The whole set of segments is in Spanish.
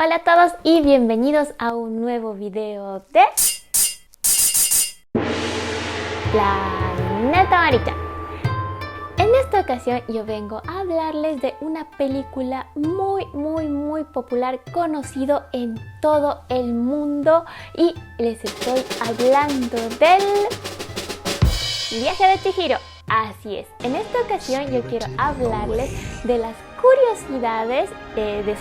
Hola a todos y bienvenidos a un nuevo video de Planeta Marita. En esta ocasión yo vengo a hablarles de una película muy popular, conocido en todo el mundo, y les estoy hablando del Viaje de Chihiro. Así es, en esta ocasión yo quiero hablarles de las curiosidades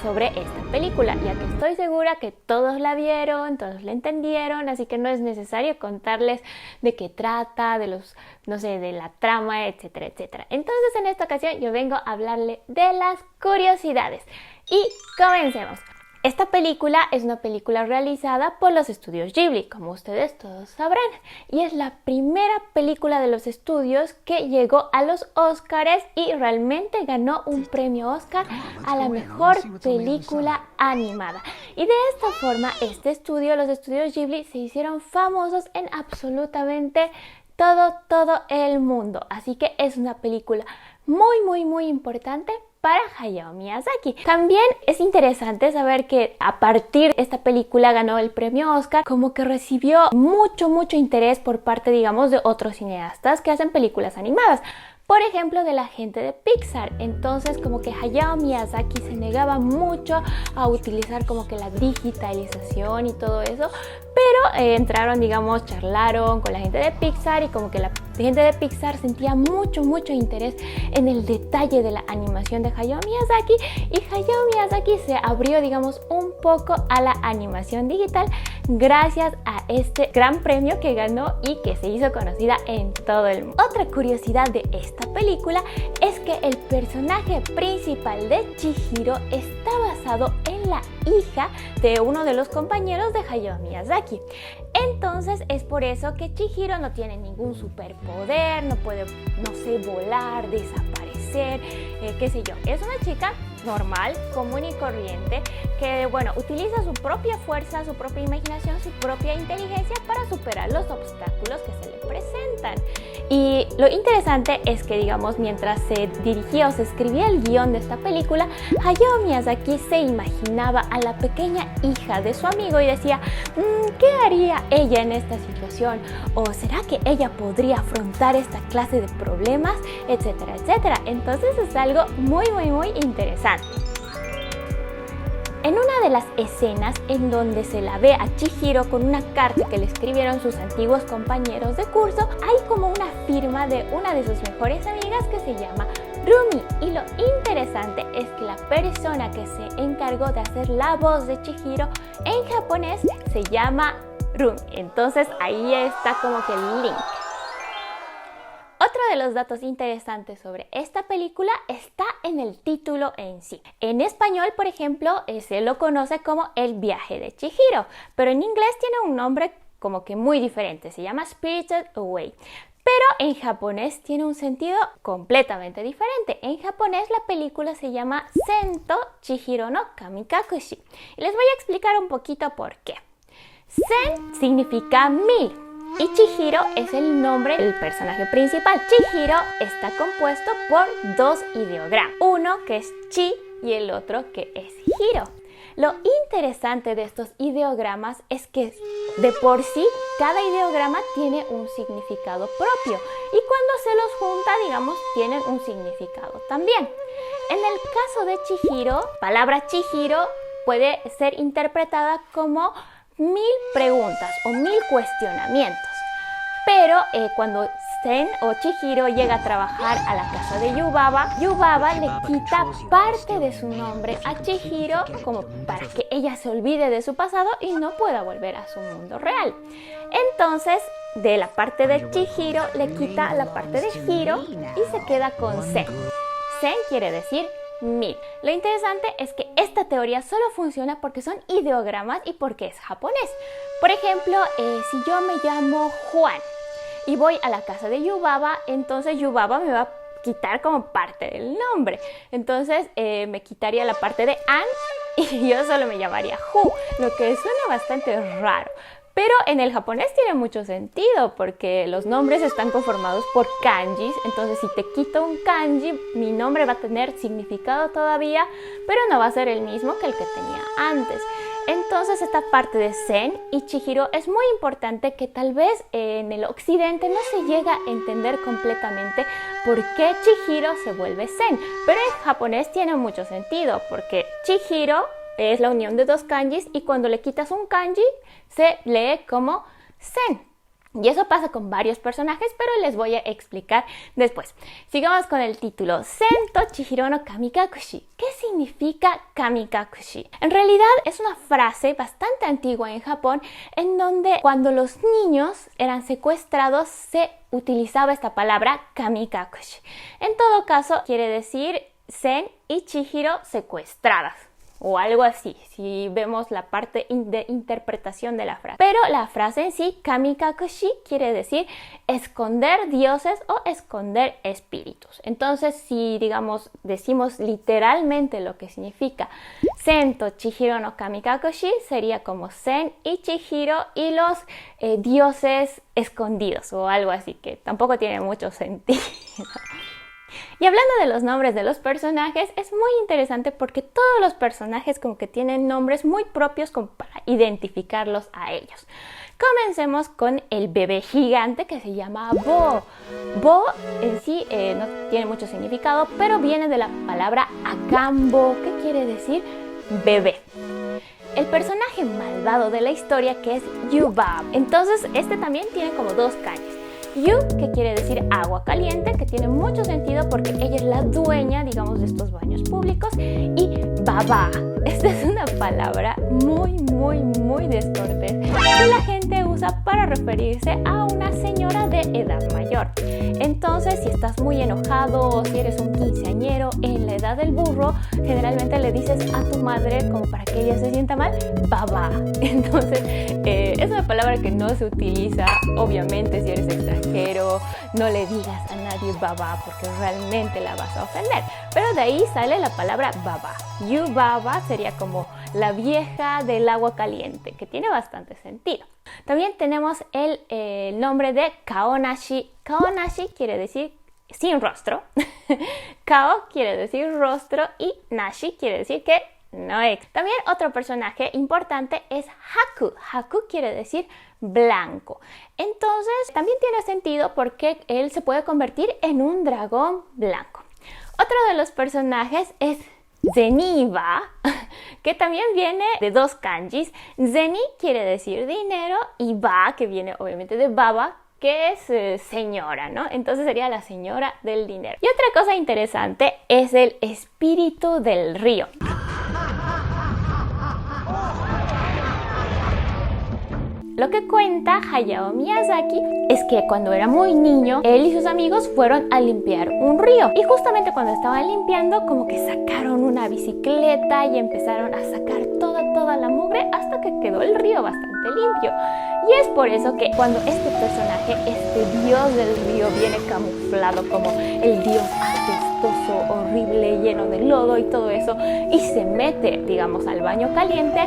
sobre esta película, ya que estoy segura que todos la vieron, todos la entendieron, así que no es necesario contarles de qué trata, de los, no sé, de la trama, etcétera, etcétera. Entonces en esta ocasión yo vengo a hablarle de las curiosidades y comencemos. Esta película es una película realizada por los estudios Ghibli, como ustedes todos sabrán, y es la primera película de los estudios que llegó a los Óscares y realmente ganó un premio Óscar a la mejor película animada. Y de esta forma, los estudios Ghibli, se hicieron famosos en absolutamente todo el mundo. Así que es una película muy importante para Hayao Miyazaki. También es interesante saber que a partir de esta película ganó el premio Oscar, como que recibió mucho interés por parte, digamos, de otros cineastas que hacen películas animadas. Por ejemplo, de la gente de Pixar. Entonces, como que Hayao Miyazaki se negaba mucho a utilizar como que la digitalización y todo eso, pero entraron, digamos, charlaron con la gente de Pixar y como que la gente de Pixar sentía mucho interés en el detalle de la animación de Hayao Miyazaki, y Hayao Miyazaki se abrió, digamos, un poco a la animación digital gracias a este gran premio que ganó y que se hizo conocida en todo el mundo. Otra curiosidad de esta película es que el personaje principal de Chihiro está basado en la hija de uno de los compañeros de Hayao Miyazaki. Entonces es por eso que Chihiro no tiene ningún superpoder, no puede, no sé, volar, desaparecer, qué sé yo. Es una chica normal, común y corriente, que, bueno, utiliza su propia fuerza, su propia imaginación, su propia inteligencia para superar los obstáculos que se le presentan. Y lo interesante es que, digamos, mientras se dirigía o se escribía el guión de esta película, Hayao Miyazaki se imaginaba a la pequeña hija de su amigo y decía, ¿qué haría ella en esta situación? ¿O será que ella podría afrontar esta clase de problemas? Etcétera, etcétera. Entonces es algo muy interesante. En una de las escenas en donde se la ve a Chihiro con una carta que le escribieron sus antiguos compañeros de curso, hay como una firma de una de sus mejores amigas que se llama Rumi, y lo interesante es que la persona que se encargó de hacer la voz de Chihiro en japonés se llama Rumi. Entonces ahí está como que el link. Otro de los datos interesantes sobre esta película está en el título en sí. En español, por ejemplo, se lo conoce como El Viaje de Chihiro, pero en inglés tiene un nombre como que muy diferente, se llama Spirited Away. Pero en japonés tiene un sentido completamente diferente. En japonés la película se llama Sento Chihiro no Kamikakushi. Y les voy a explicar un poquito por qué. Sen significa 1000. Y Chihiro es el nombre del personaje principal. Chihiro está compuesto por dos ideogramas, uno que es Chi y el otro que es Hiro. Lo interesante de estos ideogramas es que de por sí cada ideograma tiene un significado propio, y cuando se los junta, digamos, tienen un significado también. En el caso de Chihiro, palabra Chihiro puede ser interpretada como 1000 preguntas o 1000 cuestionamientos. Pero cuando Sen o Chihiro llega a trabajar a la casa de Yubaba, Yubaba le quita parte de su nombre a Chihiro como para que ella se olvide de su pasado y no pueda volver a su mundo real. Entonces, de la parte de Chihiro le quita la parte de Hiro y se queda con Sen. Sen quiere decir 1000. Lo interesante es que esta teoría solo funciona porque son ideogramas y porque es japonés. Por ejemplo, si yo me llamo Juan y voy a la casa de Yubaba, entonces Yubaba me va a quitar como parte del nombre. Entonces me quitaría la parte de An y yo solo me llamaría Hu, lo que suena bastante raro. Pero en el japonés tiene mucho sentido porque los nombres están conformados por kanjis, entonces si te quito un kanji, mi nombre va a tener significado todavía, pero no va a ser el mismo que el que tenía antes. Entonces esta parte de Zen y Chihiro es muy importante, que tal vez en el occidente no se llega a entender completamente por qué Chihiro se vuelve Zen, pero en japonés tiene mucho sentido porque Chihiro es la unión de dos kanjis y cuando le quitas un kanji se lee como Zen. Y eso pasa con varios personajes, pero les voy a explicar después. Sigamos con el título. Zen to Chihiro no Kamikakushi. ¿Qué significa Kamikakushi? En realidad es una frase bastante antigua en Japón, en donde cuando los niños eran secuestrados se utilizaba esta palabra Kamikakushi. En todo caso, quiere decir Zen y Chihiro secuestradas, o algo así, si vemos la parte de interpretación de la frase. Pero la frase en sí, Kamikakushi, quiere decir esconder dioses o esconder espíritus. Entonces, si decimos literalmente lo que significa Zen to Chihiro no Kamikakushi, sería como Zen y Chihiro y los dioses escondidos, o algo así, que tampoco tiene mucho sentido. Y hablando de los nombres de los personajes, es muy interesante porque todos los personajes como que tienen nombres muy propios como para identificarlos a ellos. Comencemos con el bebé gigante que se llama Bo. Bo en sí no tiene mucho significado, pero viene de la palabra akambo, que quiere decir bebé. El personaje malvado de la historia, que es Yubab. Entonces este también tiene como dos kanjis. Yu, que quiere decir agua caliente, que tiene mucho sentido porque ella es la dueña, digamos, de estos baños públicos. Y baba, esta es una palabra muy descortés que la gente usa para referirse a una señora de edad mayor. Entonces, si estás muy enojado o si eres un quinceañero en la edad del burro, generalmente le dices a tu madre, como para que ella se sienta mal, baba. Entonces, es una palabra que no se utiliza, obviamente, si eres extranjero, no le digas a nadie baba porque realmente la vas a ofender. Pero de ahí sale la palabra baba. Yubaba sería como la vieja del agua caliente, que tiene bastante sentido. También tenemos el nombre de Kaonashi. Kaonashi quiere decir sin rostro. Kao quiere decir rostro y Nashi quiere decir que no es. También otro personaje importante es Haku. Haku quiere decir blanco. Entonces también tiene sentido porque él se puede convertir en un dragón blanco. Otro de los personajes es Zeniba, que también viene de dos kanjis. Zeni quiere decir dinero y ba, que viene obviamente de baba, que es señora, ¿no? Entonces sería la señora del dinero. Y otra cosa interesante es el espíritu del río. Lo que cuenta Hayao Miyazaki es que cuando era muy niño, él y sus amigos fueron a limpiar un río. Y justamente cuando estaban limpiando, como que sacaron una bicicleta y empezaron a sacar toda la mugre hasta que quedó el río bastante limpio. Y es por eso que cuando este personaje, este dios del río, viene camuflado como el dios apestoso, horrible, lleno de lodo y todo eso, y se mete, digamos, al baño caliente,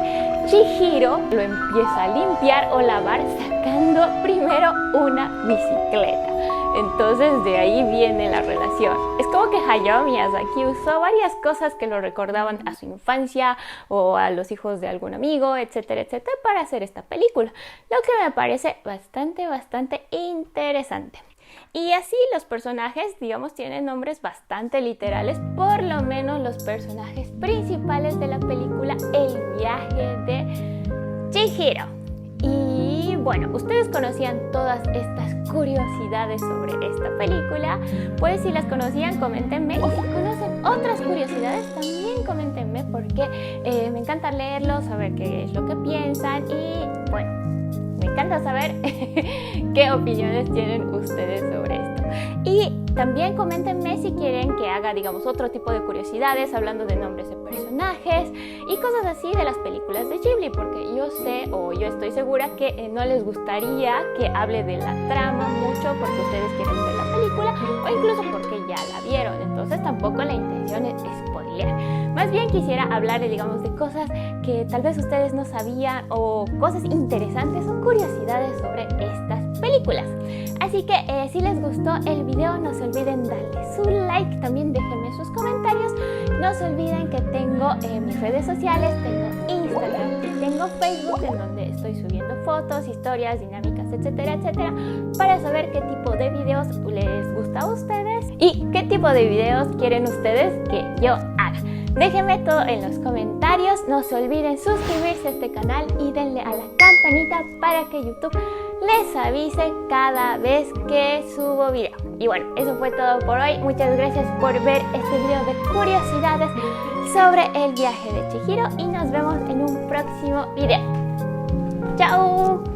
Chihiro lo empieza a limpiar o lavar sacando primero una bicicleta. Entonces de ahí viene la relación. Es como que Hayao Miyazaki usó varias cosas que lo recordaban a su infancia o a los hijos de algún amigo, etcétera, etcétera, para hacer esta película. Lo que me parece bastante interesante. Y así los personajes, digamos, tienen nombres bastante literales, por lo menos los personajes principales de la película El viaje de Chihiro. Y bueno, ¿ustedes conocían todas estas curiosidades sobre esta película? Pues si las conocían, coméntenme. O si conocen otras curiosidades, también coméntenme porque me encanta leerlos, saber qué es lo que piensan y bueno, me encanta saber qué opiniones tienen ustedes sobre esto. Y también coméntenme si quieren que haga, digamos, otro tipo de curiosidades hablando de nombres de personajes y cosas así de las películas de Ghibli, porque yo sé o yo estoy segura que no les gustaría que hable de la trama mucho porque ustedes quieren ver la película o incluso porque ya la vieron. Entonces tampoco la intención es spoiler. spoilear. Más bien quisiera hablarles, digamos, de cosas que tal vez ustedes no sabían o cosas interesantes o curiosidades sobre estas películas. Así que si les gustó el video, no se olviden darle su like, también déjenme sus comentarios. No se olviden que tengo mis redes sociales, tengo Instagram y tengo Facebook, en donde estoy subiendo fotos, historias, dinámicas, etcétera, etcétera, para saber qué tipo de videos les gusta a ustedes y qué tipo de videos quieren ustedes que yo haga. Déjenme todo en los comentarios, no se olviden suscribirse a este canal y denle a la campanita para que YouTube les avise cada vez que subo video. Y bueno, eso fue todo por hoy. Muchas gracias por ver este video de curiosidades sobre el viaje de Chihiro y nos vemos en un próximo video. ¡Chao!